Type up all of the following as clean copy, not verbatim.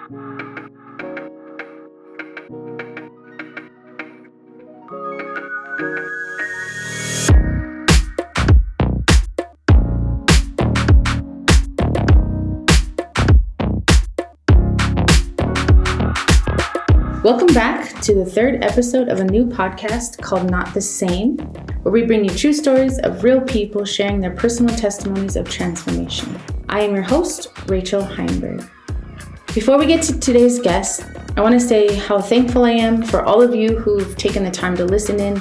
Welcome back to the third episode of a new podcast called Not the Same, where we bring you true stories of real people sharing their personal testimonies of transformation. I am your host, Rachel Heinberg. Before we get to today's guest, I want to say how thankful I am for all of you who've taken the time to listen in.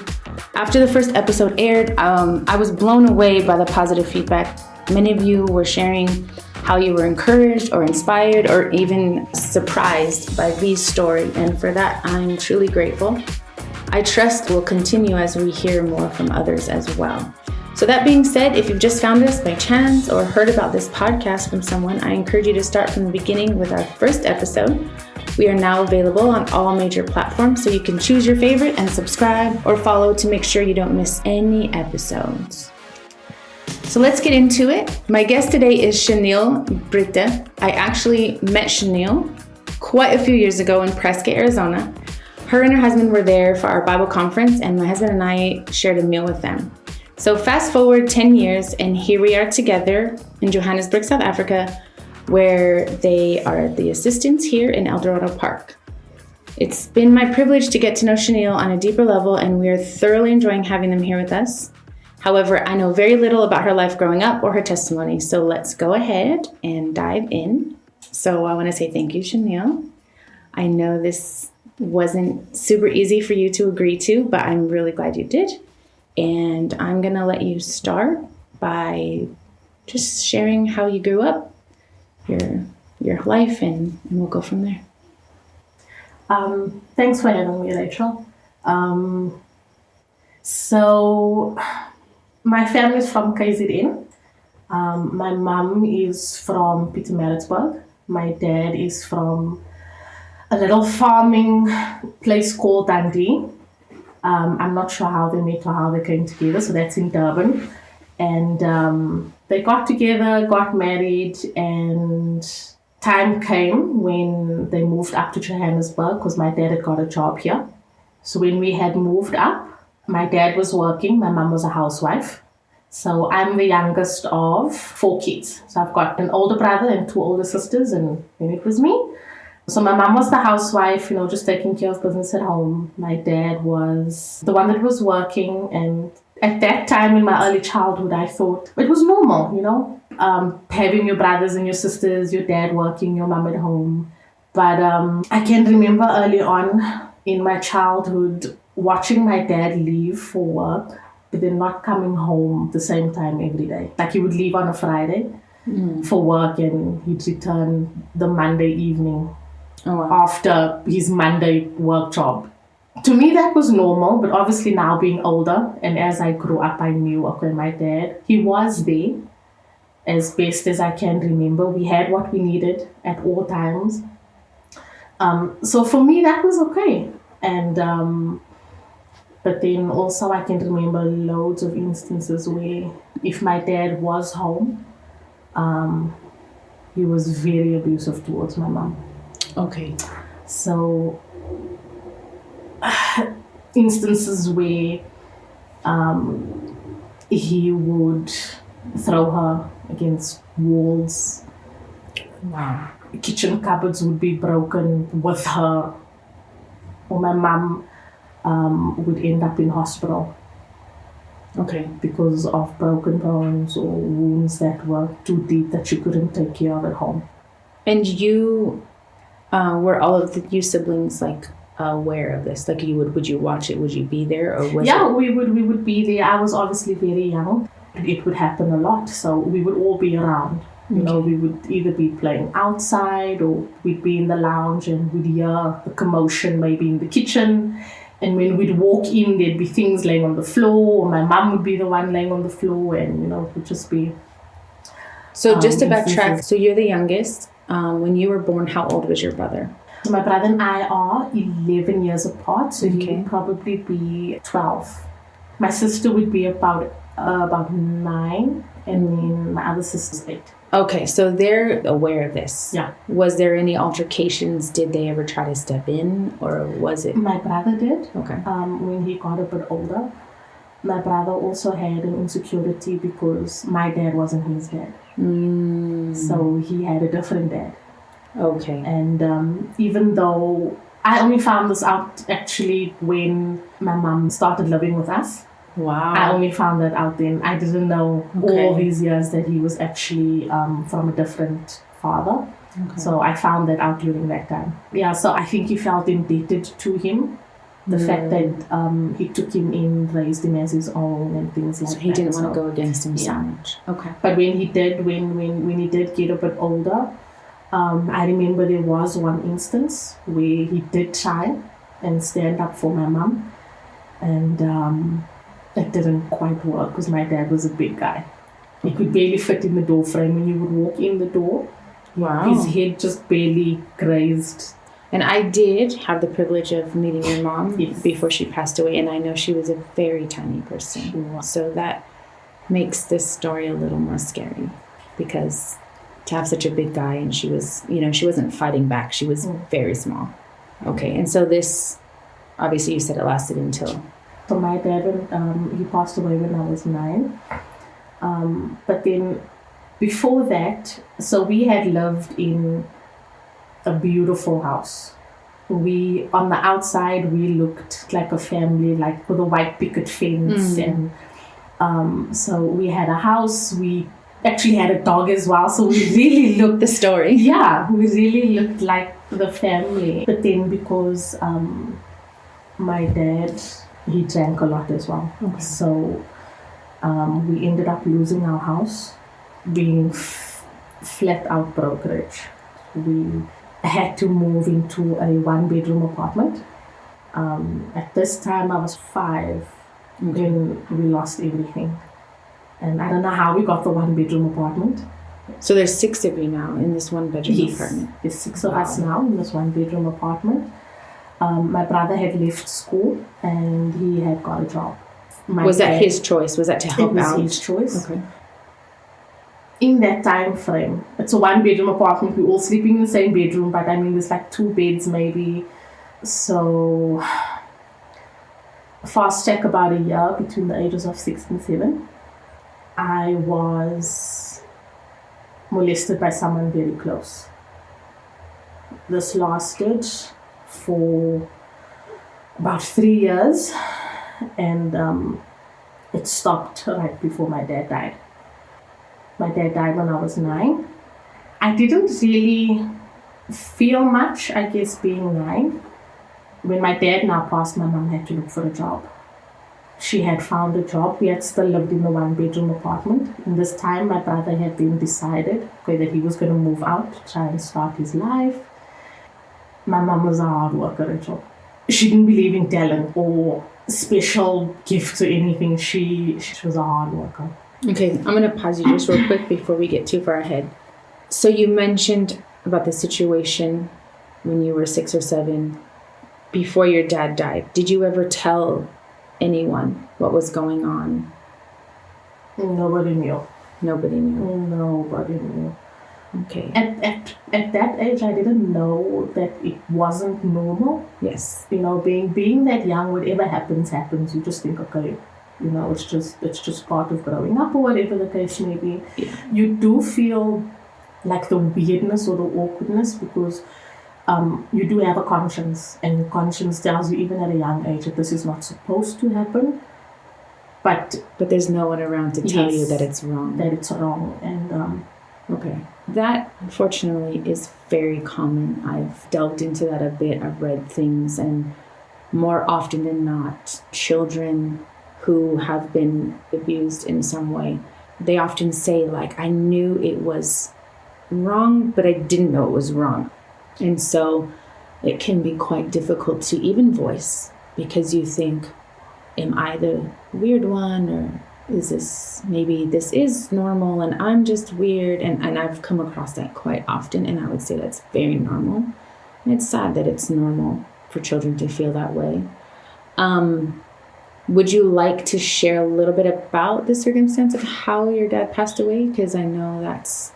After the first episode aired, I was blown away by the positive feedback. Many of you were sharing how you were encouraged or inspired or even surprised by V's story, and for that, I'm truly grateful. I trust will continue as we hear more from others as well. So that being said, if you've just found us by chance or heard about this podcast from someone, I encourage you to start from the beginning with our first episode. We are now available on all major platforms, so you can choose your favorite and subscribe or follow to make sure you don't miss any episodes. So let's get into it. My guest today is Charneil Britde. I actually met Charneil quite a few years ago in Prescott, Arizona. Her and her husband were there for our Bible conference, and my husband and I shared a meal with them. So fast forward 10 years, and here we are together in Johannesburg, South Africa, where they are the assistants here in Eldorado Park. It's been my privilege to get to know Charneil on a deeper level, and we are thoroughly enjoying having them here with us. However, I know very little about her life growing up or her testimony, so let's go ahead and dive in. So I want to say thank you, Charneil. I know this wasn't super easy for you to agree to, but I'm really glad you did. And I'm going to let you start by just sharing how you grew up, your life, and we'll go from there. Thanks for having me, Rachel. So my family is from KZN. My mom is from Pietermaritzburg. My dad is from a little farming place called Dundee. I'm not sure how they met or how they came together, so that's in Durban. And they got together, got married, and time came when they moved up to Johannesburg because my dad had got a job here. So when we had moved up, my dad was working, my mom was a housewife. So I'm the youngest of 4 kids. So I've got an older brother and 2 older sisters, and then it was me. So my mom was the housewife, just taking care of business at home. My dad was the one that was working, and at that time in my early childhood, I thought it was normal, having your brothers and your sisters, your dad working, your mom at home. But I can remember early on in my childhood watching my dad leave for work, but then not coming home the same time every day. Like he would leave on a Friday for work, and he'd return the Monday evening after his Monday work job. To me, that was normal, but obviously now being older, and as I grew up, I knew, okay, my dad, he was there as best as I can remember. We had what we needed at all times. So for me, that was okay. And but then also I can remember loads of instances where if my dad was home, he was very abusive towards my mom. Okay. So instances where he would throw her against walls. Wow. Kitchen cupboards would be broken with her, or my mom would end up in hospital. Okay. Because of broken bones or wounds that were too deep that she couldn't take care of at home. And you were all of you siblings aware of this? Like would you watch it? Would you be there, or was it? we would be there. I was obviously very young. It would happen a lot, so we would all be around. We would either be playing outside or we'd be in the lounge and we'd hear the commotion maybe in the kitchen. And when we'd walk in, there'd be things laying on the floor, or my mom would be the one laying on the floor, and it would just be. So just to backtrack, so you're the youngest. When you were born, how old was your brother? My brother and I are 11 years apart, so he would probably be 12. My sister would be about 9, and then my other sister's 8. Okay, so they're aware of this. Yeah. Was there any altercations? Did they ever try to step in, or was it? My brother did. Okay. When he got a bit older. My brother also had an insecurity because my dad wasn't his dad. So he had a different dad. Okay. And even though I only found this out actually when my mom started living with us. Wow. I only found that out then. I didn't know all these years that he was actually from a different father. Okay. So I found that out during that time. Yeah, so I think he felt indebted to him. The fact that he took him in, raised him as his own and things like that. So he didn't want to go against him so much. Okay. But when he did, when he did get a bit older, I remember there was one instance where he did try and stand up for my mom. And it didn't quite work because my dad was a big guy. He could barely fit in the door frame. When you would walk in the door, his head just barely grazed. And I did have the privilege of meeting your mom before she passed away, and I know she was a very tiny person. Sure. So that makes this story a little more scary, because to have such a big guy, and she was, she wasn't fighting back. She was very small. Okay, and so this, obviously you said it lasted until... So my dad, he passed away when I was 9. But then before that, so we had lived in a beautiful house. On the outside, we looked like a family, like with a white picket fence. And so we had a house. We actually had a dog as well. So we really looked... The story. Yeah, we really looked like the family. But then because my dad, he drank a lot as well. Okay. So we ended up losing our house, being flat out brokerage. We had to move into a 1-bedroom apartment. At this time, I was 5 when we lost everything. And I don't know how we got the 1-bedroom apartment. So there's 6 of you now in this 1-bedroom apartment? There's 6 of us now in this 1-bedroom apartment. My brother had left school and he had got a job. Was that his choice? Was that to help out? It was his choice. Okay. In that time frame, it's a 1-bedroom apartment. We're all sleeping in the same bedroom, but I mean, there's like 2 beds maybe. So, fast check, about a year between the ages of 6 and 7, I was molested by someone very close. This lasted for about 3 years, and it stopped right before my dad died. My dad died when I was 9. I didn't really feel much, I guess, being 9. When my dad now passed, my mom had to look for a job. She had found a job. We had still lived in the 1-bedroom apartment. And this time, my brother had then decided that he was going to move out to try and start his life. My mom was a hard worker, Rachel. She didn't believe in talent or special gifts or anything. She was a hard worker. Okay, I'm going to pause you just real quick before we get too far ahead. So you mentioned about the situation when you were 6 or 7 before your dad died. Did you ever tell anyone what was going on? Nobody knew. Nobody knew? Nobody knew. Okay. At that age, I didn't know that it wasn't normal. Yes. Being that young, whatever happens. You just think, okay, it's just part of growing up or whatever the case may be. Yeah. You do feel like the weirdness or the awkwardness because you do have a conscience, and your conscience tells you even at a young age that this is not supposed to happen. But there's no one around to tell you that it's wrong. That it's wrong. And okay. That, unfortunately, is very common. I've delved into that a bit. I've read things, and more often than not, children who have been abused in some way, they often say, like, I knew it was wrong, but I didn't know it was wrong. And so it can be quite difficult to even voice, because you think, am I the weird one, or maybe this is normal and I'm just weird? And I've come across that quite often, and I would say that's very normal. And it's sad that it's normal for children to feel that way. Would you like to share a little bit about the circumstance of how your dad passed away? Because I know that's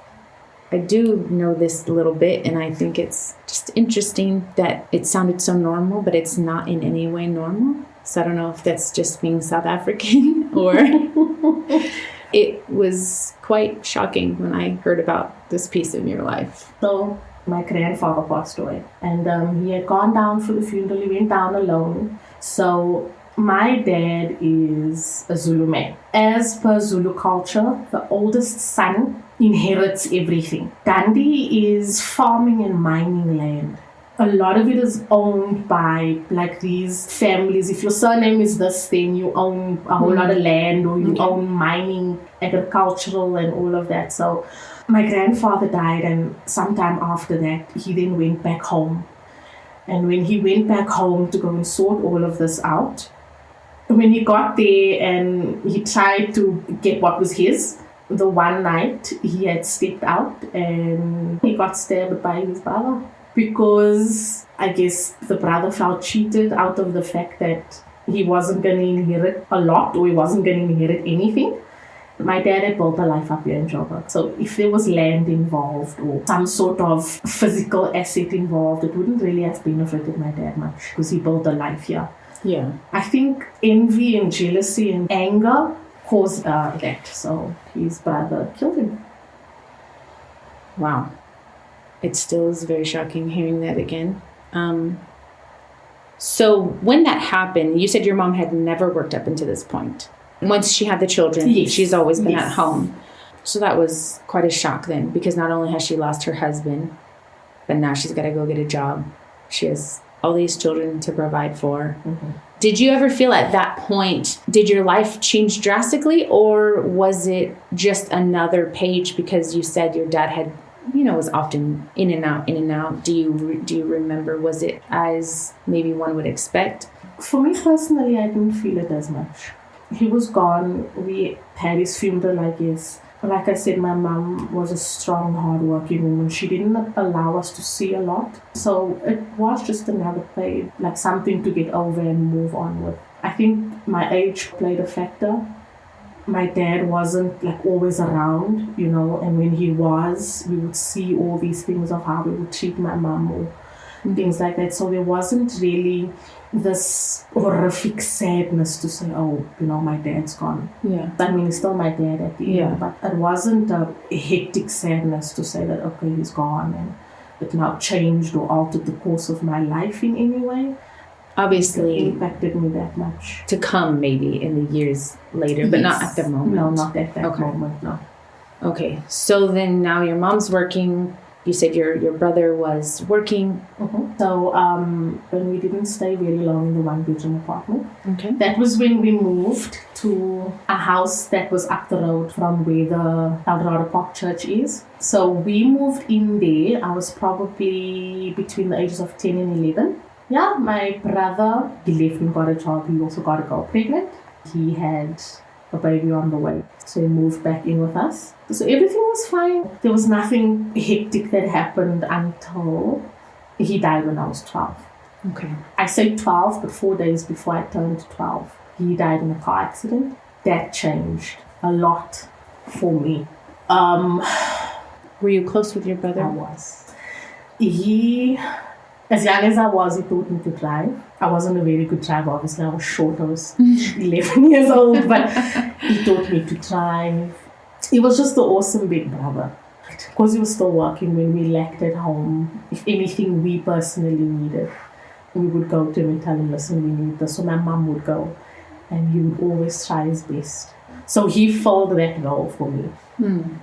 I do know this a little bit, and I think it's just interesting that it sounded so normal, but it's not in any way normal. So I don't know if that's just being South African or it was quite shocking when I heard about this piece in your life. So my grandfather passed away, and he had gone down for the funeral. He went down alone. So my dad is a Zulu man. As per Zulu culture, the oldest son inherits everything. Dundee is farming and mining land. A lot of it is owned by like these families. If your surname is this, then you own a whole lot of land, or you own mining, agricultural, and all of that. So my grandfather died, and sometime after that, he then went back home. And when he went back home to go and sort all of this out, when he got there and he tried to get what was his, the one night he had stepped out and he got stabbed by his brother. Because I guess the brother felt cheated out of the fact that he wasn't going to inherit a lot, or he wasn't going to inherit anything. My dad had built a life up here in Joburg. So if there was land involved or some sort of physical asset involved, it wouldn't really have benefited my dad much because he built a life here. Yeah. I think envy and jealousy and anger caused that. So his brother killed him. Wow. It still is very shocking hearing that again. So when that happened, you said your mom had never worked up until this point. Once she had the children, yes. She's always been at home. So that was quite a shock then, because not only has she lost her husband, but now she's got to go get a job. She has all these children to provide for. Mm-hmm. Did you ever feel at that point, did your life change drastically, or was it just another page because you said your dad had, was often in and out. Do you remember, was it as maybe one would expect? For me personally, I didn't feel it as much. He was gone. We had his funeral, I guess. Like I said, my mom was a strong, hard-working woman. She didn't allow us to see a lot. So it was just another page, like something to get over and move on with. I think my age played a factor. My dad wasn't like always around, and when he was, we would see all these things of how we would treat my mom or things like that. So there wasn't really this horrific sadness to say, my dad's gone. Yeah. I mean, he's still my dad at the end, but it wasn't a hectic sadness to say that, okay, he's gone and it now changed or altered the course of my life in any way. Obviously, it impacted me that much. To come maybe in the years later, but not at the moment. No, not at that moment, no. Okay, so then now your mom's working. You said your brother was working. Mm-hmm. So when we didn't stay very long in the one-bedroom apartment, okay, that was when we moved to a house that was up the road from where the Eldorado Park Church is. So we moved in there. I was probably between the ages of 10 and 11. Yeah, my brother, he left and got a job. He also got a girl pregnant. He had a baby on the way. So he moved back in with us. So everything was fine. There was nothing hectic that happened until he died when I was 12. Okay. I say 12, but 4 days before I turned 12, he died in a car accident. That changed a lot for me. Were you close with your brother? I was. As young as I was, he taught me to drive. I wasn't a very good driver, obviously. I was short. I was 11 years old, but he taught me to drive. He was just an awesome big brother. Because he was still working when we lacked at home. If anything we personally needed, we would go to him and tell him, listen, we need this. So my mom would go, and he would always try his best. So he filled that role for me.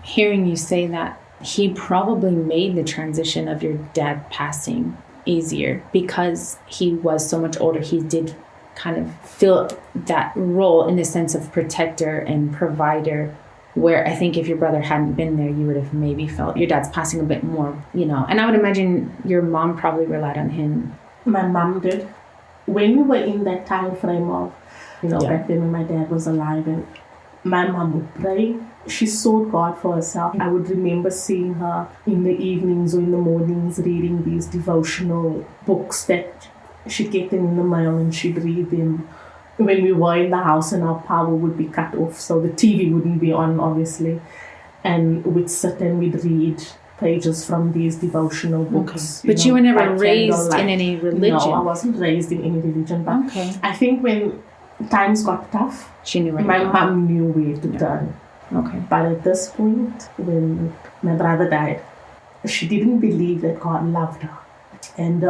Hearing you say that, he probably made the transition of your dad passing easier because he was so much older. He did kind of fill that role in the sense of protector and provider, where I think if your brother hadn't been there, you would have maybe felt your dad's passing a bit more, and I would imagine your mom probably relied on him. My mom did. When we were in that time frame of, back then when my dad was alive, and my mom would pray. She sought God for herself. I would remember seeing her in the evenings or in the mornings reading these devotional books that she'd get them in the mail and she'd read them when we were in the house and our power would be cut off. So the TV wouldn't be on, obviously. And we'd sit and we'd read pages from these devotional books. Okay. But you were never by raised candlelight. in any religion? No, I wasn't raised in any religion. But Okay. I think when times got tough, She knew where my to go. mom knew where to turn. Okay. But at this point, when my brother died, she didn't believe that God loved her. And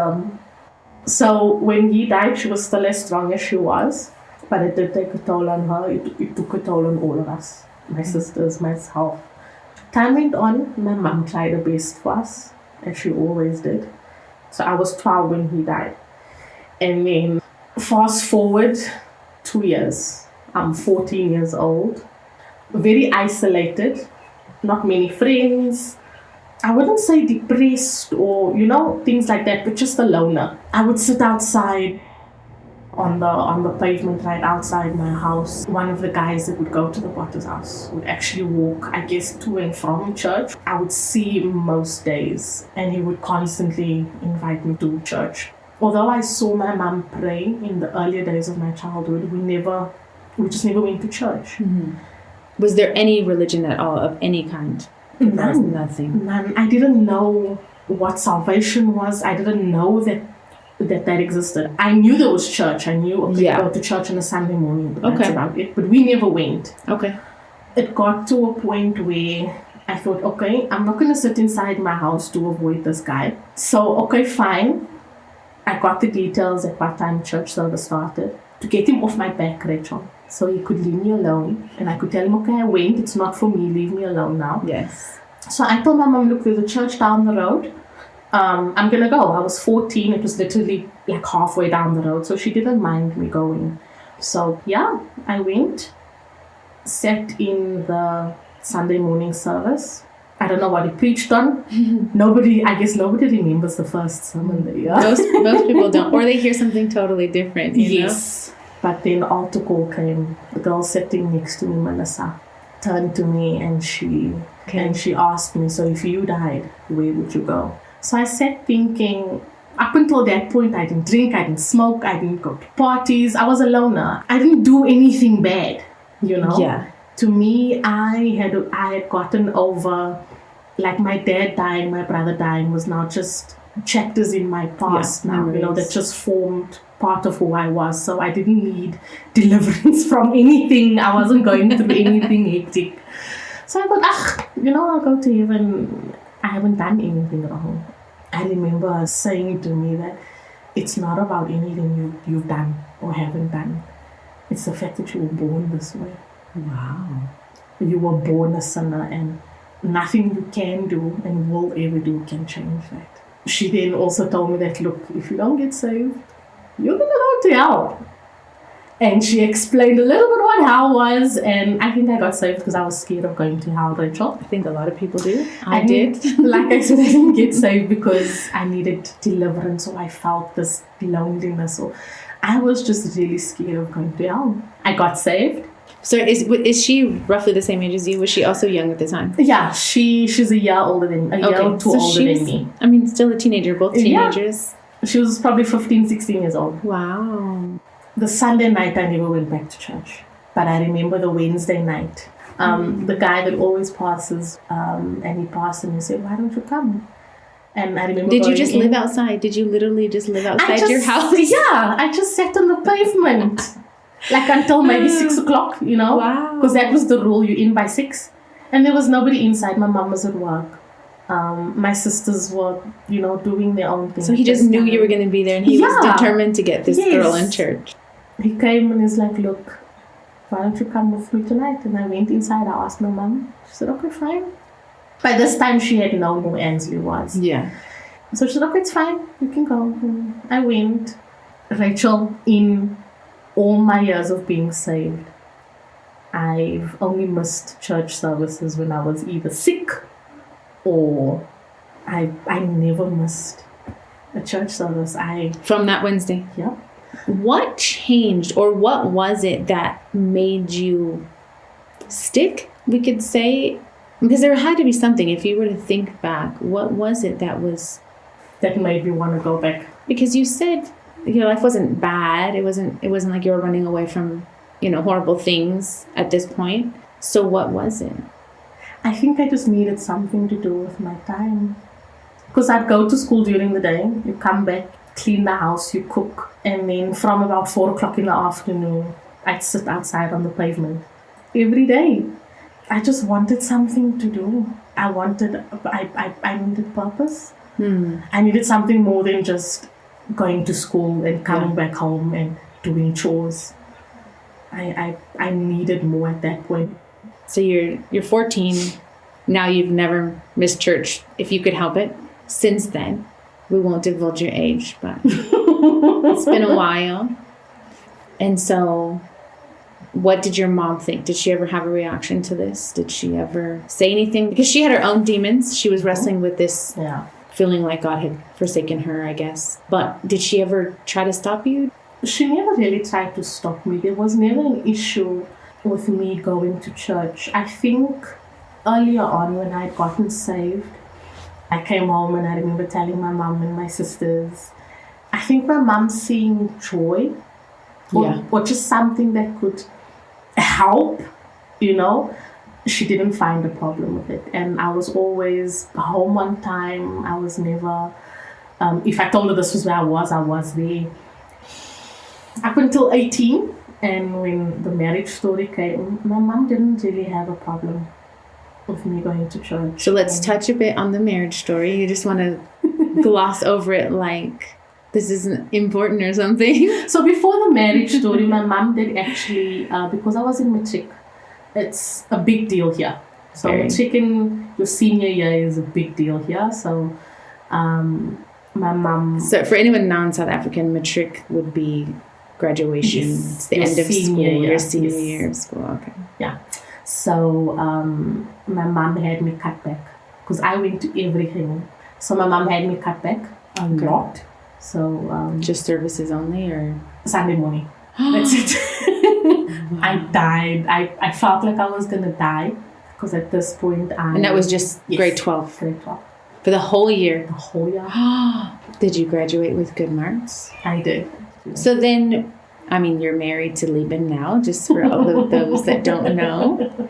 so when he died, she was still as strong as she was. But it did take a toll on her. It took a toll on all of us. My sisters, myself. Time went on. My mom tried her best for us, as she always did. So I was 12 when he died. And then fast forward 2 years. I'm 14 years old. Very isolated. Not many friends. I wouldn't say depressed or, things like that, but just a loner. I would sit outside on the pavement right outside my house. One of the guys that would go to the Potter's house would actually walk, I guess, to and from church. I would see him most days, and he would constantly invite me to church. Although I saw my mum pray in the earlier days of my childhood, we just never went to church. Mm-hmm. Was there any religion at all of any kind? None. Nothing. None. I didn't know what salvation was. I didn't know that existed. I knew there was church. I knew you go to church on a Sunday morning, but that's about it. But we never went. Okay. It got to a point where I thought, okay, I'm not going to sit inside my house to avoid this guy. So, okay, fine. I got the details at what time church service started to get him off my back, Rachel, so he could leave me alone. And I could tell him, okay, I went. It's not for me. Leave me alone now. Yes. So I told my mom, look, there's a church down the road. I'm going to go. I was 14. It was literally like halfway down the road. So she didn't mind me going. So yeah, I went, sat in the Sunday morning service. I don't know what he preached on. Nobody remembers the first sermon there. Yeah? Most people don't. Or they hear something totally different, Yes. But then altar call came. The girl sitting next to me, Melissa, turned to me and she asked me, so if you died, where would you go? So I sat thinking, up until that point, I didn't drink, I didn't smoke, I didn't go to parties. I was a loner. I didn't do anything bad, Yeah. To me, I had gotten over, like my dad dying, my brother dying was now just chapters in my past now, that just formed part of who I was. So I didn't need deliverance from anything. I wasn't going through anything hectic. So I thought, I'll go to heaven. I haven't done anything wrong. I remember saying to me that it's not about anything you've done or haven't done. It's the fact that you were born this way. Wow. You were born a sinner, and nothing you can do and will ever do can change that. She then also told me that, look, if you don't get saved, you're going to go to hell. And she explained a little bit what hell was, and I think I got saved because I was scared of going to hell, Rachel. I think a lot of people do. I did. Like I said, I didn't get saved because I needed deliverance, or I felt this loneliness, or I was just really scared of going to hell. I got saved. So is she roughly the same age as you? Was she also young at the time? Yeah, she's a year older than me. I mean, still a teenager, both teenagers. Yeah. She was probably 15, 16 years old. Wow. The Sunday night, I never went back to church. But I remember the Wednesday night. The guy that always passes, and he passed and he said, why don't you come? And I remember Did you just live outside? Did you literally just live outside your house? Yeah, I just sat on the pavement. Like until maybe 6 o'clock, Wow. Because that was the rule, you're in by 6. And there was nobody inside. My mom was at work. My sisters were, doing their own thing. So he just knew you were going to be there, and he was determined to get this girl in church. He came and he's like, look, why don't you come with me tonight? And I went inside. I asked my mom. She said, okay, fine. By this time, she had known who Ansley was. Yeah. So she said, okay, it's fine. You can go. And I went. Rachel, in all my years of being saved, I've only missed church services when I was either sick or I never missed a church service. From that Wednesday? Yeah. What changed, or what was it that made you stick, we could say? Because there had to be something, if you were to think back, what was it that made me want to go back? Because you said your life wasn't bad. It wasn't like you were running away from, horrible things at this point. So what was it? I think I just needed something to do with my time. Because I'd go to school during the day, you come back, clean the house, you cook, and then from about 4 o'clock in the afternoon, I'd sit outside on the pavement every day. I just wanted something to do. I needed purpose. I needed something more than just going to school and coming back home and doing chores. I needed more at that point. So you're 14. Now you've never missed church, if you could help it. Since then, we won't divulge your age, but it's been a while. And so, what did your mom think? Did she ever have a reaction to this? Did she ever say anything? Because she had her own demons. She was wrestling with this feeling like God had forsaken her, I guess. But did she ever try to stop you? She never really tried to stop me. There was never an issue with me going to church. I think earlier on when I'd gotten saved, I came home and I remember telling my mom and my sisters. I think my mom seeing joy or just something that could help, she didn't find a problem with it. And I was always home on time. I was never, if I told her this was where I was there. Up until 18, and when the marriage story came, my mom didn't really have a problem with me going to church. So let's touch a bit on the marriage story. You just want to gloss over it like this isn't important or something. So before the marriage story, my mom did actually, because I was in matric, it's a big deal here. So matric in your senior year is a big deal here. So my mom... So for anyone non-South African, matric would be graduation. Yes, it's the end of school, your senior year of school. Okay. Yeah. So my mom had me cut back because I went to everything. So my mom had me cut back a lot. So just services only, or Sunday morning. That's it. Wow. I died. I felt like I was gonna die because at this point and that was just grade 12. Grade 12 for the whole year. The whole year. Did you graduate with good marks? I did. So then, I mean, you're married to Liban now, just for all of those that don't know.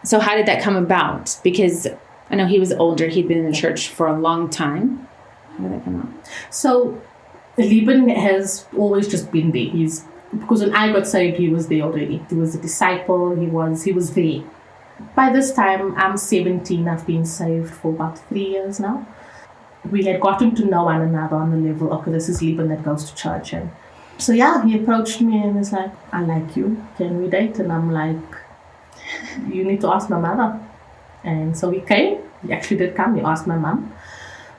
So how did that come about? Because I know he was older. He'd been in the church for a long time. How did that come out? So Liban has always just been there. Because when I got saved, he was there already. He was a disciple. He was there. By this time, I'm 17. I've been saved for about 3 years now. We had gotten to know one another on the level, okay, this is Liban that goes to church. And so, he approached me and was like, I like you. Can we date? And I'm like, you need to ask my mother. And so he came. He actually did come. He asked my mom.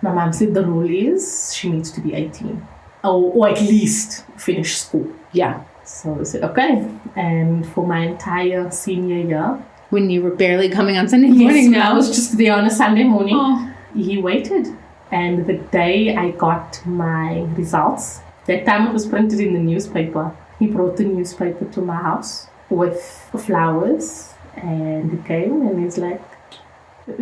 My mom said the rule is she needs to be 18. Or at least finish school. Yeah. So I said, okay. And for my entire senior year. When you were barely coming on Sunday morning now. I was just there on a Sunday morning. He waited. And the day I got my results, that time it was printed in the newspaper. He brought the newspaper to my house with flowers. And he came and he's like,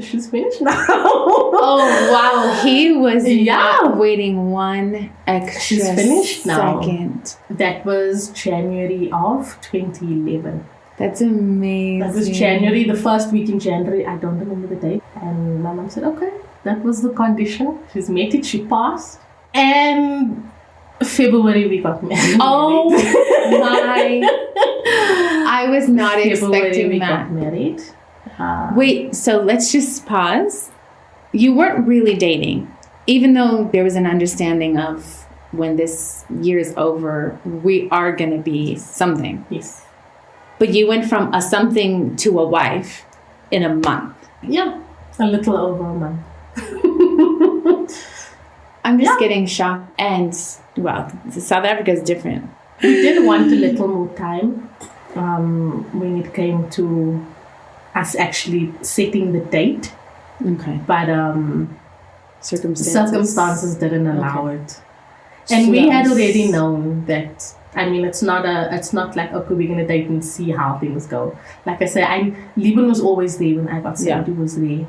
she's finished now. Oh, wow. He was not waiting one extra She's finished second. Now. That was January of 2011. That's amazing. That was January, the first week in January. I don't remember the date. And my mom said, okay, that was the condition. She's met it, she passed. And February we got married. Oh my. I was not expecting we that. Got married. Wait, so let's just pause. You weren't really dating, even though there was an understanding of when this year is over, we are going to be something. Yes. But you went from a something to a wife in a month. Yeah, a little over a month. I'm just getting shocked. And, well, South Africa is different. We did want a little more time when it came to us actually setting the date. Okay. But circumstances didn't allow it. And we had already known that. I mean, it's not like, okay, we're gonna date and see how things go. Like I said, Liban was always there when I got saved. He was there,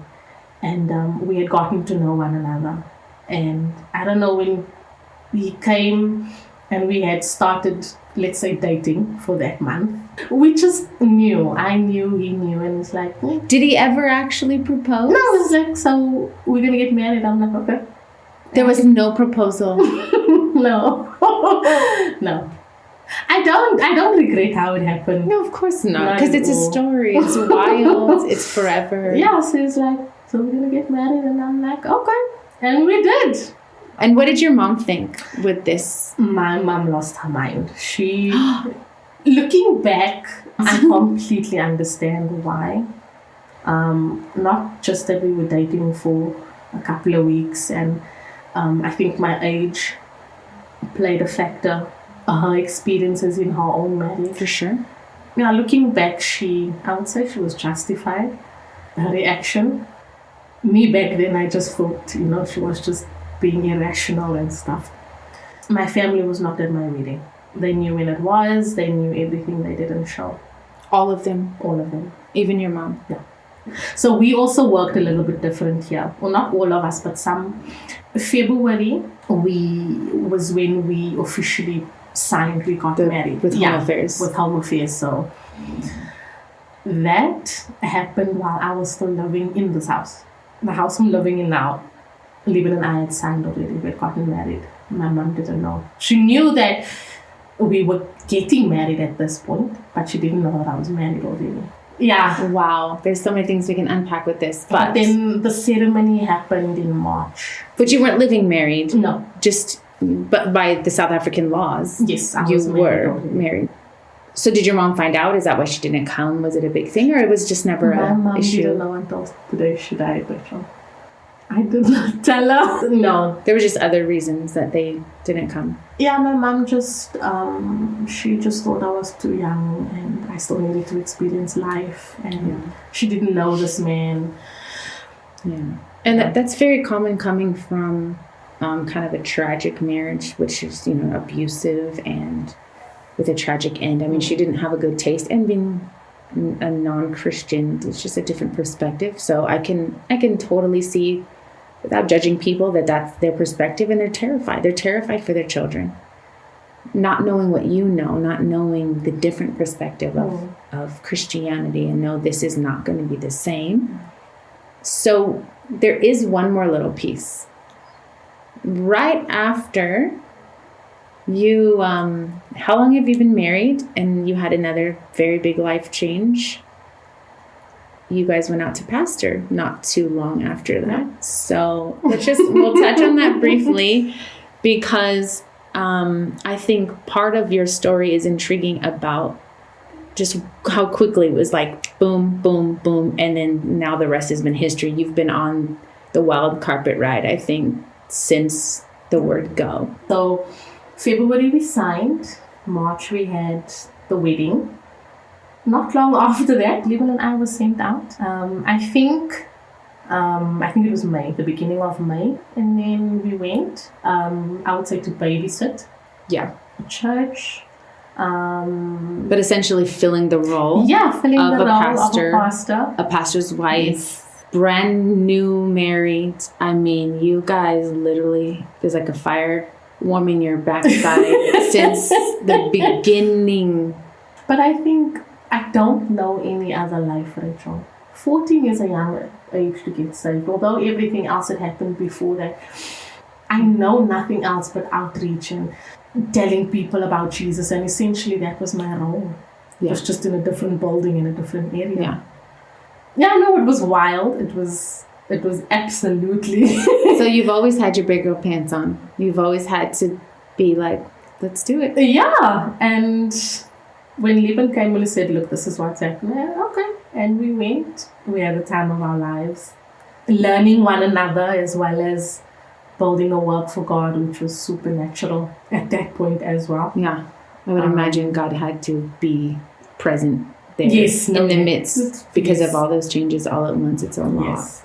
and we had gotten to know one another. And I don't know, when he came And we had started, let's say, dating for that month. We just knew. I knew, he knew. And it's like... Did he ever actually propose? No, it was like, so we're going to get married. I'm like, okay. There was no proposal. No. No. I don't regret how it happened. No, of course not. Because it's a story. It's wild. It's forever. Yeah, so it's like, so we're going to get married. And I'm like, okay. And we did. And what did your mom think with this? My mom lost her mind. She, looking back, I completely understand why. Not just that we were dating for a couple of weeks, and I think my age played a factor. Her experiences in her own marriage. For sure. Yeah, looking back, I would say she was justified. Her reaction. Me back then, I just thought, she was just being irrational and stuff. My family was not at my wedding. They knew when it was. They knew everything. They didn't show. All of them? All of them. Even your mom? Yeah. So we also worked a little bit different here. Well, not all of us, but some. February was when we officially signed, we got married. With Home Affairs. With Home Affairs. So that happened while I was still living in this house. The house I'm living in now. Liban and I had signed already. We had gotten married. My mom didn't know. She knew that we were getting married at this point, but she didn't know that I was married already. Yeah. Wow. There's so many things we can unpack with this. But then the ceremony happened in March. But you weren't living married? No. But by the South African laws? Yes, I was married. So did your mom find out? Is that why she didn't come? Was it a big thing, or it was just never an issue? My mom didn't know until today she died, Rachel. I did not tell her. No. There were just other reasons that they didn't come. Yeah, my mom just, she just thought I was too young and I still needed to experience life. And she didn't know this man. Yeah. And that's very common coming from kind of a tragic marriage, which is, abusive and with a tragic end. I mean, she didn't have a good taste, and being a non-Christian, it's just a different perspective. So I can totally see, without judging people, that's their perspective, and they're terrified. They're terrified for their children. Not knowing what you know, not knowing the different perspective of Christianity, and know this is not going to be the same. So there is one more little piece. Right after you, how long have you been married? And you had another very big life change. You guys went out to pastor not too long after that. So we'll touch on that briefly, because I think part of your story is intriguing about just how quickly it was like boom, boom, boom. And then now the rest has been history. You've been on the wild carpet ride, I think, since the word go. So February we signed. March we had the wedding. Not long after that, Liban and I were sent out. I think it was May, the beginning of May. And then we went, I would say, to babysit. Yeah. A church. But essentially filling the role. Yeah, filling of the a role pastor, of a pastor. A pastor's wife. Yes. Brand new married. I mean, you guys literally, there's like a fire warming your backside since the beginning. But I think I don't know any other life, Rachel. 14 is a young age to get saved. Although everything else had happened before that, I know nothing else but outreach and telling people about Jesus. And essentially that was my role. Yeah. It was just in a different building in a different area. Yeah. Yeah, no, it was wild. It was absolutely. So you've always had your big girl pants on. You've always had to be like, let's do it. Yeah. And when Liban came and said, look, this is what's happening. Okay. And we went. We had the time of our lives. Learning one another as well as building a work for God, which was supernatural at that point as well. Yeah. I would imagine God had to be present there. Yes. In the midst, because of all those changes all at once. It's a lot. Yes.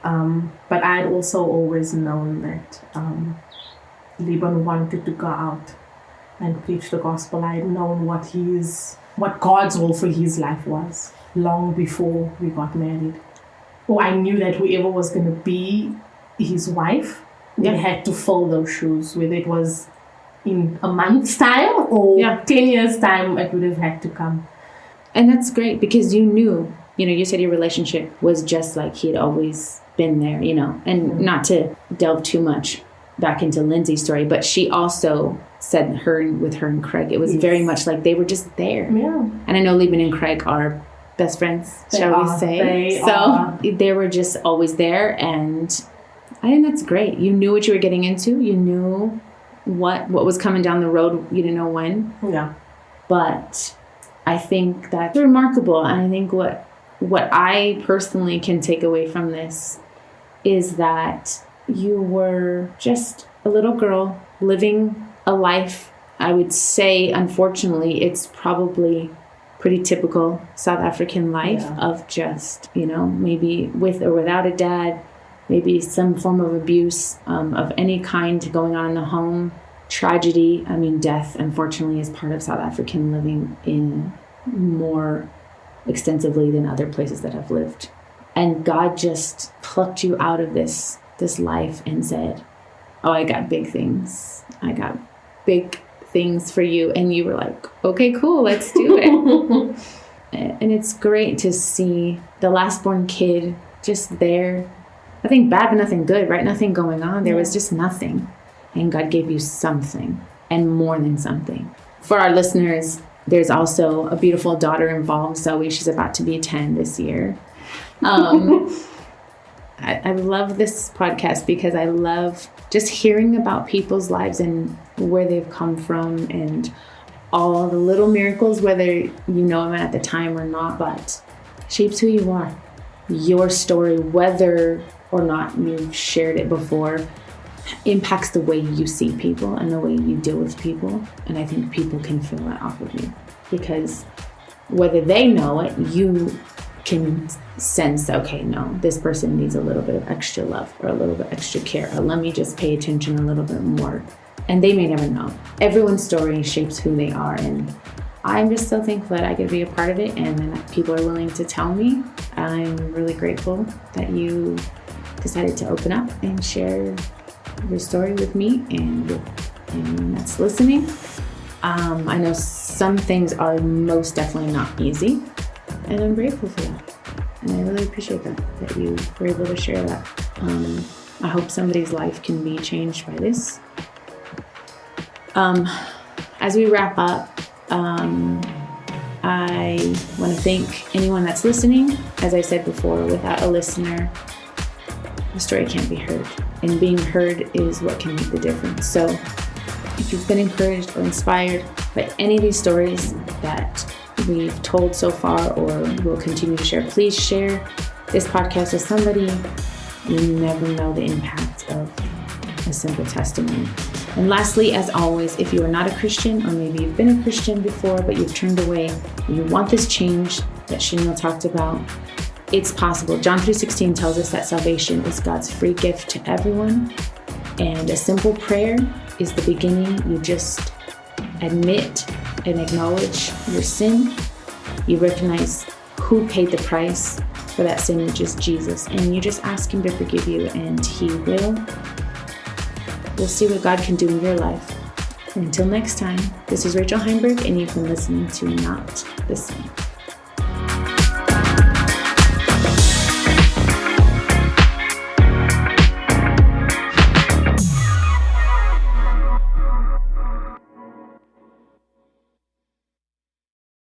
But I had also always known that Liban wanted to go out and preach the gospel. I had known what God's will for his life was long before we got married. I knew that whoever was going to be his wife, they had to fill those shoes, whether it was, in a month's time or 10 years' time it would have had to come. And that's great because you knew, you said your relationship was just like he had always been there, and not to delve too much back into Lindsay's story, but she also said with her and Craig, it was very much like they were just there. Yeah. And I know Lieben and Craig are best friends, shall we say. They were just always there, and I think that's great. You knew what you were getting into. You knew what was coming down the road. You didn't know when. Yeah. But I think that's remarkable. And I think what I personally can take away from this is that you were just a little girl living a life. I would say, unfortunately, it's probably pretty typical South African life of just, maybe with or without a dad, maybe some form of abuse of any kind going on in the home, tragedy. I mean, death, unfortunately, is part of South African living in more extensively than other places that I've lived. And God just plucked you out of this life and said, oh, I got big things. I got big things for you. And you were like, okay, cool, let's do it. And it's great to see the last born kid just there. Nothing bad, but nothing good, right? Nothing going on. There was just nothing. And God gave you something and more than something. For our listeners, there's also a beautiful daughter involved. Zoe, she's about to be 10 this year. I love this podcast because I love just hearing about people's lives and where they've come from and all the little miracles, whether you know them at the time or not, but shapes who you are. Your story, whether or not you've shared it before, impacts the way you see people and the way you deal with people. And I think people can feel that off of you because whether they know it, you can sense, okay, no, this person needs a little bit of extra love or a little bit extra care, or let me just pay attention a little bit more. And they may never know. Everyone's story shapes who they are. And I'm just so thankful that I get to be a part of it and that people are willing to tell me. I'm really grateful that you decided to open up and share your story with me and with anyone that's listening. I know some things are most definitely not easy, and I'm grateful for that. And I really appreciate that you were able to share that. I hope somebody's life can be changed by this. As we wrap up, I want to thank anyone that's listening. As I said before, without a listener, the story can't be heard. And being heard is what can make the difference. So if you've been encouraged or inspired by any of these stories that we've told so far or will continue to share, please share this podcast with somebody. You never know the impact of a simple testimony. And lastly, as always, if you are not a Christian, or maybe you've been a Christian before, but you've turned away, and you want this change that Charneil talked about, it's possible. John 3:16 tells us that salvation is God's free gift to everyone. And a simple prayer is the beginning. You just admit and acknowledge your sin. You recognize who paid the price for that sin, which is Jesus. And you just ask him to forgive you, and he will. We'll see what God can do in your life. And until next time, this is Rachel Heinberg, and you've been listening to Not the Same.